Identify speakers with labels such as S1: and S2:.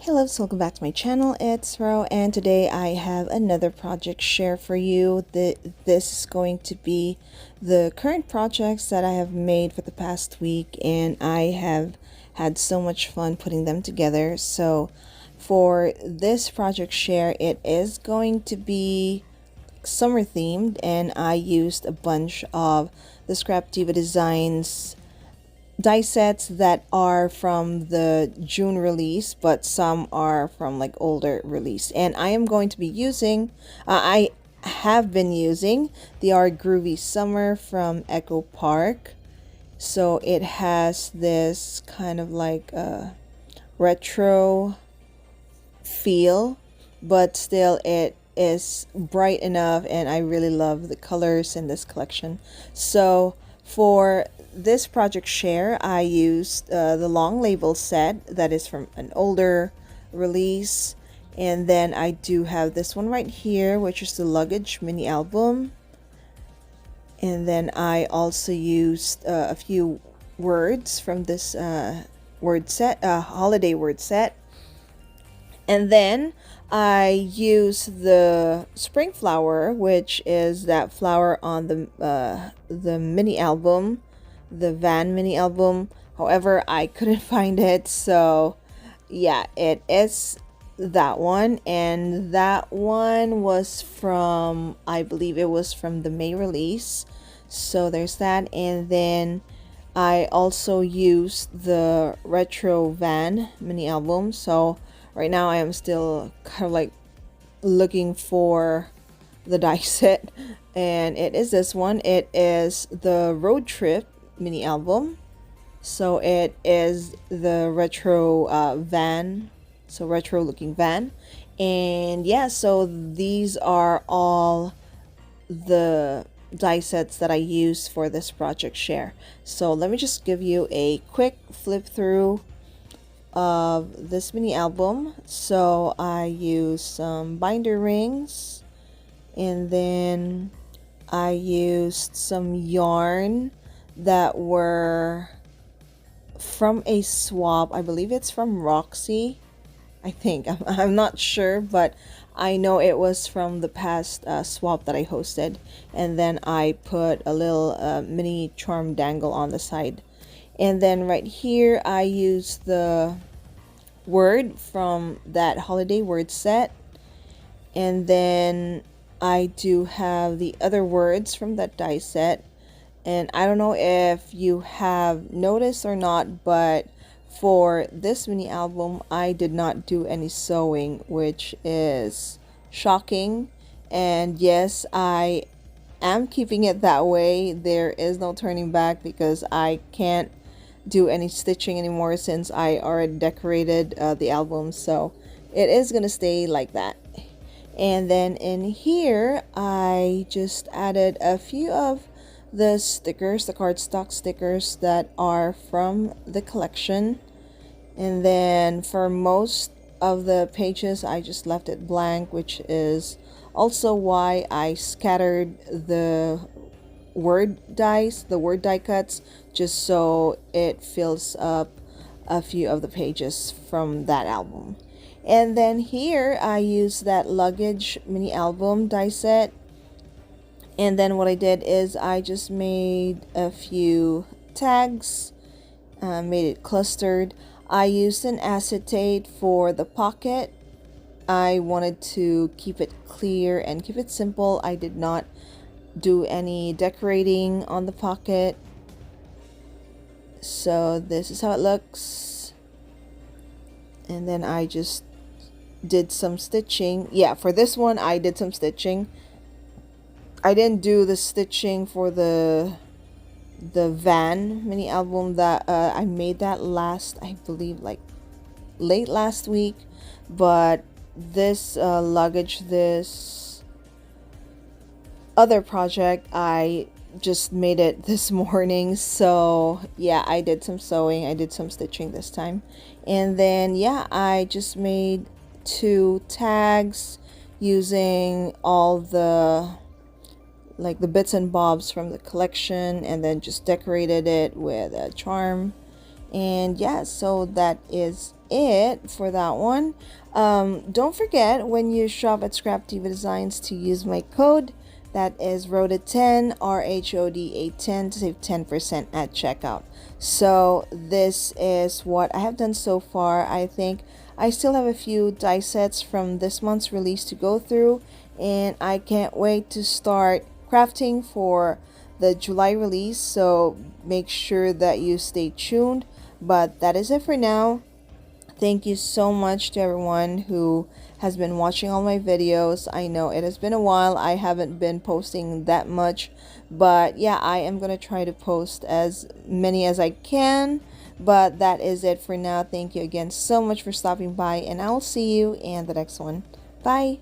S1: Hey loves, welcome back to my channel. It's Ro, and today I have another project share for you. This is going to be the current projects that I have made for the past week, and I have had so much fun putting them together. So for this project share, it is going to be summer themed, and I used a bunch of the ScrapDivaDesigns die sets that are from the June release, but some are from like older release. And I am going to be using, I have been using the Groovy Summer from Echo Park. So it has this kind of like a retro feel, but still it is bright enough, and I really love the colors in this collection. So for this project share, I used the long label set that is from an older release, and then I do have this one right here, which is the Luggage mini album. And then I also used a few words from this word set, holiday word set. And then I use the spring flower, which is that flower on the mini album, the Van mini album. However, I couldn't find it, so yeah, it is that one. And that one was from, I believe it was from the May release. So there's that. And then I also used the retro Van mini album. So right now I am still kind of like looking for the die set, and it is this one. It is the Road Trip mini album. So it is the retro van, so retro looking van. And yeah, so these are all the die sets that I use for this project share. So let me just give you a quick flip through of this mini album. So I use some binder rings, and then I used some yarn that were from a swap. I believe it's from Roxy. I think I'm not sure, but I know it was from the past swap that I hosted. And then I put a little mini charm dangle on the side. And then right here I use the word from that holiday word set. And then I do have the other words from that die set. And I don't know if you have noticed or not, but for this mini album, I did not do any sewing, which is shocking. And yes, I am keeping it that way. There is no turning back because I can't do any stitching anymore since I already decorated the album. So it is gonna stay like that. And then in here, I just added a few of the stickers, the cardstock stickers that are from the collection. And then for most of the pages, I just left it blank, which is also why I scattered the word die cuts, just so it fills up a few of the pages from that album. And then here I use that Luggage mini album die set. And then what I did is I just made a few tags, made it clustered. I used an acetate for the pocket. I wanted to keep it clear and keep it simple. I did not do any decorating on the pocket. So this is how it looks. And then I just did some stitching. Yeah, for this one I did some stitching. I didn't do the stitching for the Van mini album that I made that last, I believe like late last week. But this Luggage, this other project, I just made it this morning. So yeah, I did some sewing, I did some stitching this time. And then yeah, I just made 2 tags using all the like the bits and bobs from the collection, and then just decorated it with a charm. And yeah, so that is it for that one. Don't forget when you shop at Scrap Diva Designs to use my code. That is RHODA10, RHODA10, to save 10% at checkout. So this is what I have done so far. I think I still have a few die sets from this month's release to go through, and I can't wait to start crafting for the July release. So make sure that you stay tuned. But that is it for now. Thank you so much to everyone who has been watching all my videos. I know it has been a while. I haven't been posting that much, but yeah, I am going to try to post as many as I can. But that is it for now. Thank you again so much for stopping by, and I'll see you in the next one. Bye.